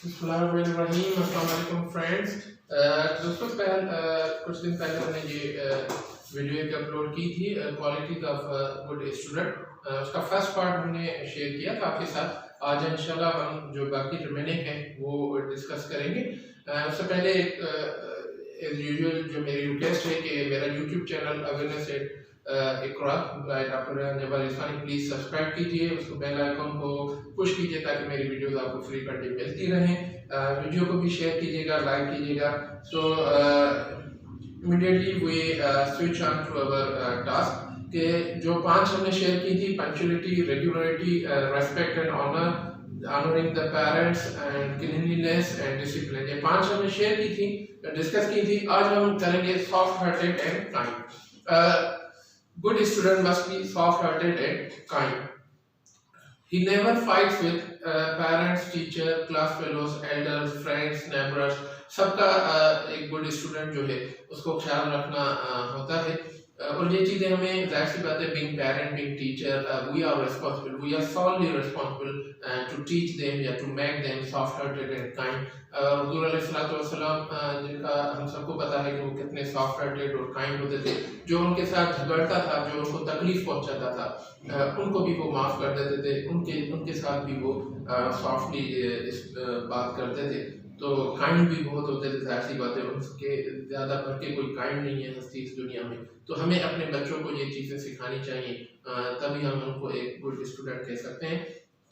बिस्मिल्लाहिर्रहमानिर्रहीम। अस्सलाम वालेकुम फ्रेंड्स। दोस्तों कुछ दिन पहले हमने ये वीडियो एक अपलोड की थी, क्वालिटी ऑफ गुड स्टूडेंट। उसका फर्स्ट पार्ट हमने शेयर किया था आपके साथ। आज इंशाल्लाह हम जो बाकी रिमेनिंग है वो डिस्कस करेंगे। उससे पहले एज यूजुअल जो मेरी रिक्वेस्ट है कि मेरा YouTube channel awareness Iqra by doctor Jabar Islani please subscribe कीजिए, उसको बेल आइकन को पुश कीजिए ताकि मेरी वीडियोस आपको फ्री कंटेंट मिलती रहें। वीडियो को भी शेयर कीजिएगा, लाइक कीजिएगा। So immediately we switch on to our task के जो 5 हमने शेयर की थी, punctuality, regularity, respect and honour, honoring the parents and cleanliness and discipline। ये 5 हमने शेयर की थी, डिस्कस की थी। आज हम करेंगे soft hearted and kind. Good student must be soft-hearted and kind. He never fights with parents, teacher, class fellows, elders, friends, neighbors। सबका एक good student जो है उसको ख्याल रखना होता है। और ये चीज़ें हमें जाहिर सी बात है, being parent, being teacher, we are responsible, we are solely responsible to teach them या to make them soft-hearted and kind। हुज़ूर अलैहिस्सलाम जिनका हम सबको पता है कि वो कितने सॉफ्ट हार्टेड और काइंड होते थे। जो उनके साथ झगड़ता था, जो उनको तकलीफ पहुंचाता था, उनको भी वो माफ़ कर देते थे, उनके साथ भी वो सॉफ्टली बात करते थे। तो काइंड भी बहुत होते थे। जाहिर सी बात है, उनके ज़्यादा भर के कोई काइंड नहीं है हस्ती इस दुनिया में। तो हमें अपने बच्चों को ये चीज़ें सिखानी चाहिए, तभी हम उनको एक गुड स्टूडेंट कह सकते हैं।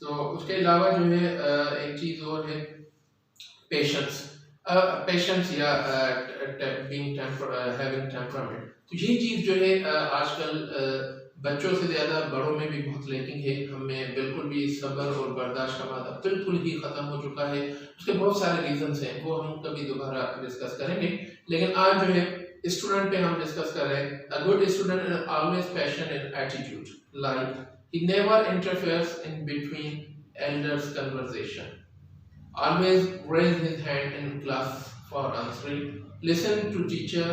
तो उसके अलावा जो है एक चीज़ और है पेशेंस या बीइंग हैविंग टेम्परामेंट। तो ये चीज़ जो है आजकल बच्चों से ज़्यादा बड़ों में भी बहुत लैकिंग है। हमें बिल्कुल भी सब्र और बर्दाश्त का मादा बिल्कुल ही ख़त्म हो चुका है। उसके बहुत सारे रीजंस हैं, वो हम कभी दोबारा डिस्कस करेंगे। लेकिन आज जो है स्टूडेंट पे हम डिस्कस कर रहे हैं। अ good student always passion and attitude, like he never interferes in between elders conversation, always raise his hand in class for answering, listen to teacher,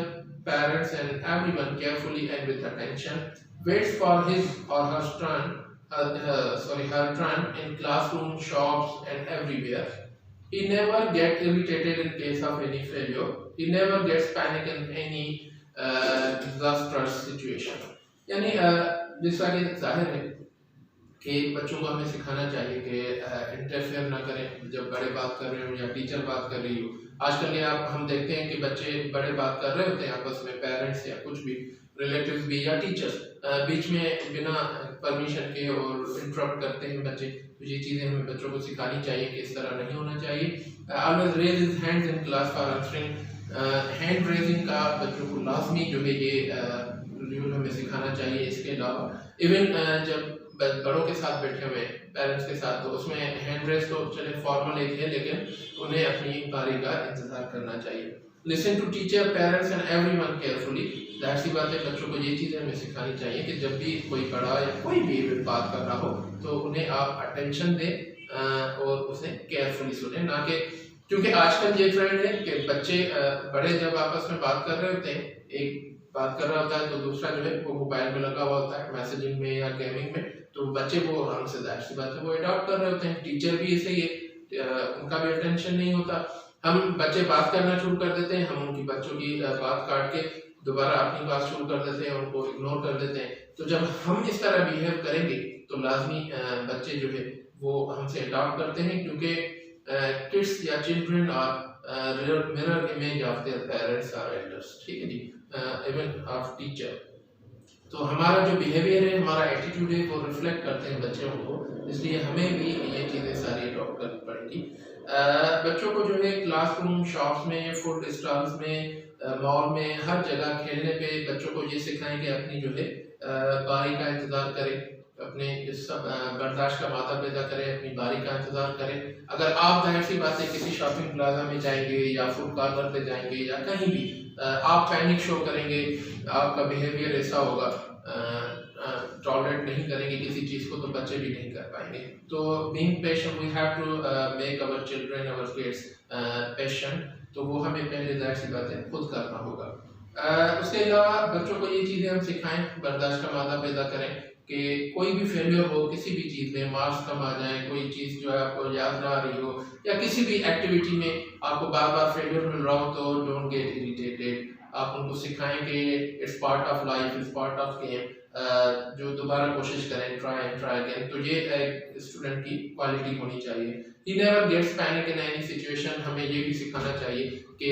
parents and everyone carefully and with attention, waits for his or her turn in classroom, shops and everywhere. He never gets irritated in case of any failure. He never gets panic in any disastrous situation। यानी जैसा कि जाहिर है कि बच्चों को हमें सिखाना चाहिए कि इंटरफेयर ना करें जब बड़े बात कर रहे हो या टीचर बात कर रही हो। आजकल ये हम देखते हैं कि बच्चे बड़े बात कर रहे होते हैं आपस में, पेरेंट्स या कुछ भी रिलेटिव्स भी या टीचर्स बीच में बिना परमिशन के और इंटरप्ट करते हैं बच्चे। तो ये चीज़ें हमें बच्चों को सिखानी चाहिए कि इस तरह नहीं होना चाहिए। Always raise his hands in class for answering. Hand raising का बच्चों को लाजमी जो है ये रूल हमें सिखाना चाहिए। इसके अलावा इवन जब बड़ों के साथ बैठे हुए पेरेंट्स के साथ, तो उसमें हैंड रेस तो चले फॉर्मल एक है, लेकिन उन्हें अपनी बारी का इंतजार करना चाहिए। Listen to teacher, parents and everyone carefully. जाहिर सी बात है, बच्चों को ये चीज़ें हमें सिखानी चाहिए कि जब भी कोई बड़ा या कोई भी बात कर रहा हो तो उन्हें आप अटेंशन दें और उसे केयरफुली सुने, ना कि क्योंकि आजकल ये ट्रेंड है कि बच्चे बड़े जब आपस में बात कर रहे होते हैं, एक बात कर रहा होता है तो दूसरा जो है वो मोबाइल में लगा हुआ होता है, मैसेजिंग में या गेमिंग में। तो बच्चे वो हमसे जाहिर सी बात है वो अडॉप्ट कर रहे होते हैं। टीचर भी ऐसे ही है, उनका भी अटेंशन नहीं होता। हम बच्चे बात करना शुरू कर देते हैं, हम उनकी बच्चों की बात काट के दोबारा अपनी बात शुरू कर देते हैं, उनको इग्नोर कर देते हैं। तो जब हम इस तरह बिहेव करेंगे तो लाजमी बच्चे जो है वो हमसे अडॉप्ट करते हैं, क्योंकि किड्स या children are mirror image of their parents और एल्डर्स। ठीक है जी, इवन ऑफ टीचर। तो हमारा जो बिहेवियर है, हमारा एटीट्यूड है, वो रिफ्लेक्ट करते हैं बच्चों को। इसलिए हमें भी ये चीज़ें सारी अडॉप्ट करनी पड़ेंगी। बच्चों को जो है क्लासरूम, शॉप्स में, फूड स्टॉल्स में, मॉल में, हर जगह खेलने पे बच्चों को ये सिखाएं कि अपनी जो है बारी का इंतज़ार करें, अपने सब बर्दाश्त का मादा पैदा करें, अपनी बारी का इंतज़ार करें। अगर आप जाहिर सी बात है किसी शॉपिंग प्लाजा में जाएंगे या फूड पार्लर पे जाएंगे या कहीं भी आप पैनिक शो करेंगे, आपका बिहेवियर ऐसा होगा, टॉलरेट नहीं करेंगे किसी चीज़ को, तो बच्चे भी नहीं कर पाएंगे। तो being patient, we have to make our children, our kids patient. तो वो हमें पहले जाहिर सी बात है खुद करना होगा। उसके अलावा बच्चों को ये चीज़ें हम सिखाएं, बर्दाश्त का मादा पैदा करें कि कोई भी फेलियर हो किसी भी चीज़ में, मार्क्स कम आ जाए, कोई चीज़ जो है आपको याद ना आ रही हो, या किसी भी एक्टिविटी में आपको बार बार फेलियर मिल रहा हो, तो डोंट गेट इरिटेटेड। आप उनको सिखाएं कि it's part of life, it's part of game, जो दोबारा कोशिश करें, ट्राई अगेन। तो ये स्टूडेंट की क्वालिटी होनी चाहिए। He never gets panic in any situation. हमें ये भी सिखाना चाहिए कि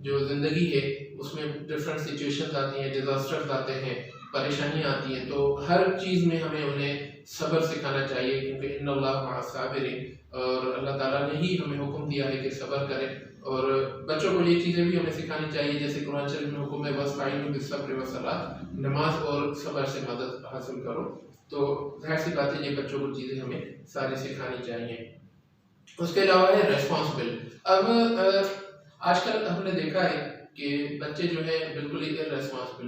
जो ज़िंदगी है उसमें डिफरेंट सिचुएशंस आती हैं, डिजास्टर्स आते हैं, परेशानियाँ आती हैं, तो हर चीज़ में हमें उन्हें सब्र सिखाना चाहिए, क्योंकि इन्नल्लाह मअस साबिरीन, और अल्लाह ताला ने ही हमें हुक्म दिया है कि सब्र करें। और बच्चों को ये चीज़ें भी हमें सिखानी चाहिए, जैसे कुरान शरीफ में हुक्म है वस्ताईनु बिस्सब्रि वस्सलात, नमाज और सब्र से मदद हासिल करो। तो जाहिर सी बात है ये बच्चों को चीज़ें हमें सारी सिखानी चाहिए। उसके अलावा है रेस्पॉन्सिबल। अब आजकल हमने देखा है कि बच्चे जो है बिल्कुल ही इर्रेस्पॉन्सिबल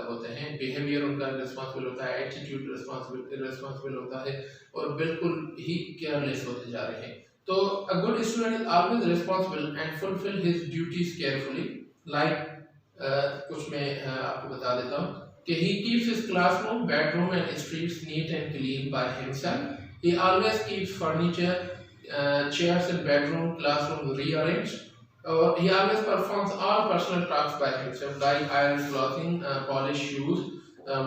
होते हैं, बिहेवियर उनका इर्रेस्पॉन्सिबल होता है, एटीट्यूड इर्रेस्पॉन्सिबल होता है, और बिल्कुल ही केयरलेस होते जा रहे हैं। तो अ good student is always responsible and fulfil his duties carefully. Like कुछ मैं आपको बता देता हूँ कि he keeps his classroom, bedroom and streets neat and clean by himself. He always keeps furniture, chairs in bedroom, classroom rearranged. He always performs all personal tasks by himself, like iron clothing, polish shoes,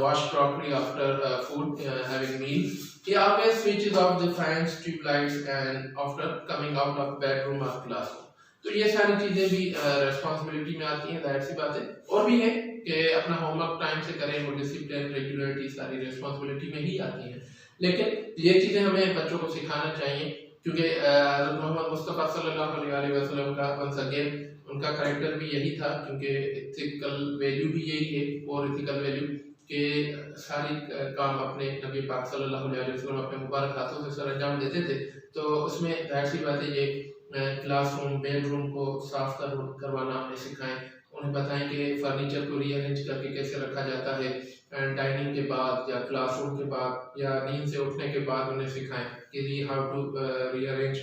wash crockery after food, having meals. He always switches off the fans, tube lights, and after coming out of bedroom or classroom. तो ये सारी चीज़ें भी responsibility में आती हैं, जाहिर सी बात है। और भी है कि अपना होमवर्क टाइम से करें, वो डिसिप्लिन, रेगुलरिटी सारी रेस्पॉन्सिबिलिटी में ही आती हैं। लेकिन ये चीज़ें हमें बच्चों को सिखाना चाहिए, क्योंकि मोहम्मद मुस्तफ़ा सल्लल्लाहु अलैहि वसल्लम का वंस अगेन उनका कैरेक्टर भी यही था, क्योंकि इथिकल वैल्यू भी यही है। और इथिकल वैल्यू के सारी काम अपने नबी पाक सल्लल्लाहु अलैहि वसल्लम अपने मुबारक हाथों से सर अंजाम देते थे। तो उसमें जाहिर सी बात है ये क्लासरूम, बेडरूम को साफ करवाना हमें सिखाएं, उन्हें बताएं कि फर्नीचर को रीअरेंज करके कैसे रखा जाता है डाइनिंग के बाद या क्लासरूम के बाद या नींद से उठने के बाद। उन्हें सिखाएं कि how to rearrange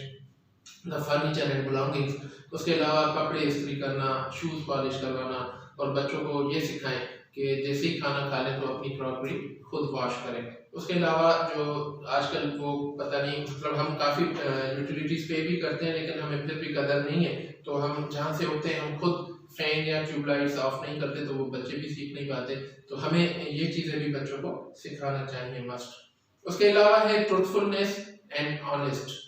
the furniture and belongings. उसके अलावा कपड़े इस्त्री करना, शूज़ पॉलिश करवाना, और बच्चों को ये सिखाएं कि जैसे ही खाना खा लें तो अपनी क्रॉकरी खुद वॉश करें। उसके अलावा जो आजकल वो पता नहीं, मतलब हम काफ़ी यूटिलिटीज़ पे भी करते हैं, लेकिन हमें फिर भी कदर नहीं है। तो हम जहाँ से उठते हैं हम खुद फैन या ट्यूबलाइट्स ऑफ नहीं करते, तो वो बच्चे भी सीख नहीं पाते। तो हमें ये चीज़ें भी बच्चों को सिखाना चाहिए मस्ट। उसके अलावा है ट्रुथफुलनेस एंड ऑनेस्ट।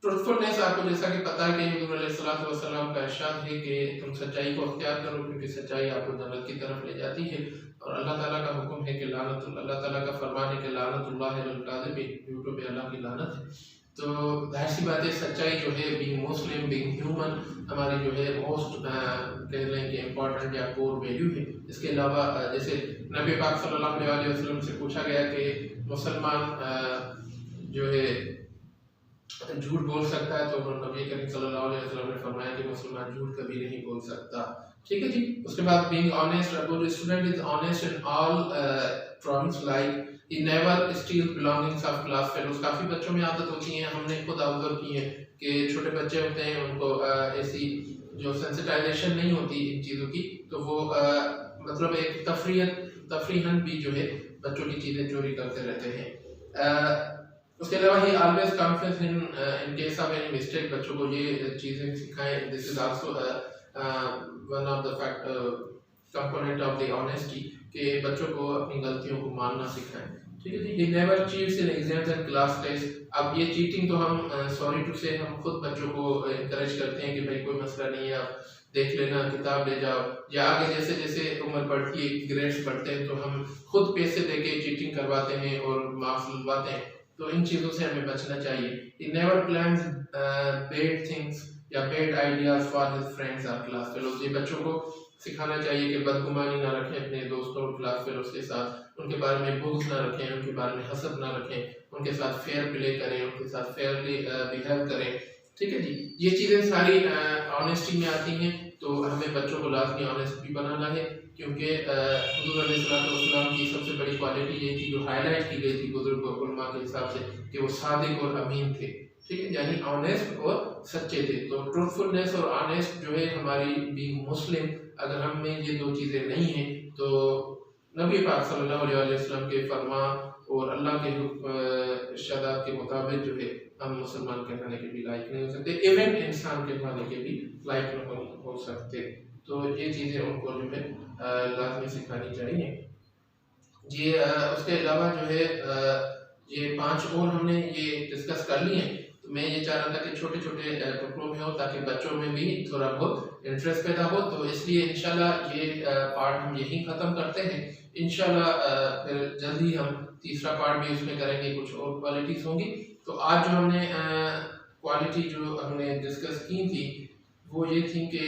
ट्रुथफुलनेस, आपको जैसा कि पता है कि हुज़ूर अलैहिस्सलातु वस्सलाम का इरशाद है कि तुम सच्चाई को अख्तियार करो, क्योंकि सच्चाई आपको जन्नत की तरफ ले जाती है। और अल्लाह ताला का हुक्म है कि अल्लाह ताला का फरमान है कि लानतुल्लाहि अलल काज़िबीन, झूठों पे अल्लाह की लानत है। तो जाहिर सी बात है सच्चाई जो है, बीइंग मुस्लिम, बीइंग ह्यूमन, हमारी जो है मोस्ट कह लें कि इम्पोर्टेंट या कोर वैल्यू है। इसके अलावा जैसे नबी पाक सल्लल्लाहु अलैहि वसल्लम से पूछा गया कि मुसलमान जो है झूठ बोल सकता है, तो नबी करीम सल्लल्लाहु अलैहि वसल्लम ने फरमाया कि मुसलमान झूठ कभी नहीं बोल सकता। ठीक है जी। उसके बाद being honest, a good student is honest in all terms, like he never steals belongings of class fellows. काफ़ी बच्चों में आदत होती है, हमने खुद ऑब्जर्व की है कि छोटे बच्चे होते हैं, उनको ऐसी जो सेंसिटाइजेशन नहीं होती इन चीज़ों की, तो वो मतलब एक तफरीहन भी जो है बच्चों की चीज़ें चोरी करते रहते हैं। उसके अलावा ही always confidence in case of any mistake. बच्चों को ये चीज़ें सिखाएं। This is also one of the component of the honesty, कि बच्चों को अपनी गलतियों को मानना सिखाएं। ठीक है जी। He never cheats in exams and class test. अब ये चीटिंग तो हम सॉरी टू से हम खुद बच्चों को इनकरेज करते हैं कि भाई कोई मसला नहीं है, आप देख लेना, किताब ले जाओ, या आगे जैसे जैसे उम्र बढ़ती है, ग्रेड्स बढ़ते हैं, तो हम खुद पैसे देके चीटिंग करवाते हैं और मार्क्स लगवाते हैं। तो इन चीज़ों से हमें बचना चाहिए। He never plans bad things या bad ideas for his friends or class fellows। ये बच्चों को सिखाना चाहिए कि बदगुमानी ना रखें अपने दोस्तों और क्लास फेलोज के साथ, उनके बारे में बुग़्ज़ ना रखें, उनके बारे में हसद ना रखें, उनके साथ फेयर प्ले करें, उनके साथ फेयरली बिहेव करें। ठीक है जी। ये चीज़ें सारी ऑनेस्टी में आती हैं, तो हमें बच्चों को लाजमी ऑनेस्ट भी बनाना है, क्योंकि हुज़ूर अलैहिस्सलाम की सबसे बड़ी क्वालिटी ये थी जो हाईलाइट की गई थी बुजुर्ग उलमा के हिसाब से, कि वो सादिक और अमीन थे। ठीक है, यानी ऑनेस्ट और सच्चे थे। तो ट्रूथफुलनेस और ऑनेस्ट जो है हमारी बीइंग मुस्लिम, अगर हम में ये दो चीज़ें नहीं हैं तो नबी पाक सल्लल्लाहु अलैहि वसल्लम के फरमा और अल्लाह के इरशादात के मुताबिक जो है हम मुसलमान कहलाने के भी लायक नहीं हो सकते, इवन इंसान कहलाने के भी लायक नहीं हो सकते। तो ये चीज़ें उनको जो है लाजमी सिखानी चाहिए। ये उसके अलावा जो है ये 5 और हमने ये डिस्कस कर लिए हैं। तो मैं ये चाह रहा था कि छोटे छोटे टुकड़ों में हो ताकि बच्चों में भी थोड़ा बहुत इंटरेस्ट पैदा हो। तो इसलिए इंशाल्लाह ये पार्ट हम यहीं ख़त्म करते हैं। इंशाल्लाह फिर जल्द ही हम तीसरा पार्ट भी उसमें करेंगे, कुछ और क्वालिटीज़ होंगी। तो आज जो हमने क्वालिटी जो हमने डिस्कस की थी वो ये थी कि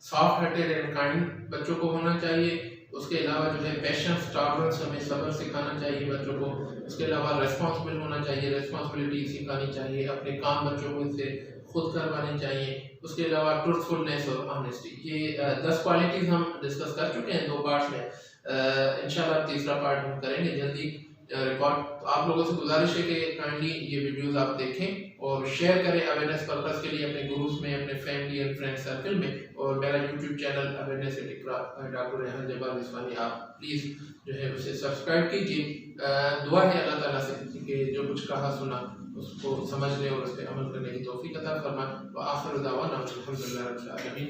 सॉफ्ट हार्टेड एंड काइंड बच्चों को होना चाहिए। उसके अलावा जो है पेशेंस, टॉलरेंस, हमें सब्र सिखाना चाहिए बच्चों को। उसके अलावा रिस्पॉन्सिबल होना चाहिए, रिस्पॉन्सिबिलिटी सिखानी चाहिए, अपने काम बच्चों को इससे खुद करवाने चाहिए। उसके अलावा ट्रूथफुलनेस और ऑनेस्टी, ये 10 क्वालिटीज़ हम डिस्कस कर चुके हैं 2 पार्ट्स में। इंशाल्लाह तीसरा पार्ट हम करेंगे जल्दी रिकॉर्ड। तो आप लोगों से गुजारिश है कि काइंडली ये वीडियोस आप देखें और शेयर करें अवेयरनेस पर्पस के लिए अपने ग्रुप्स में, अपने फैमिली एंड फ्रेंड सर्कल में। और मेरा यूट्यूब चैनल अवेयरनेस एट इकरा डॉक्टर रेहान जब्बार रिजवानी, आप प्लीज़ जो है उसे सब्सक्राइब कीजिए। दुआ है अल्लाह ताला से कि जो कुछ कहा सुना उसको समझने और उस पर अमल करने की तौफीक अता फरमाए। व आखिर दावाना अल्हम्दुलिल्लाहि रब्बिल आलमीन।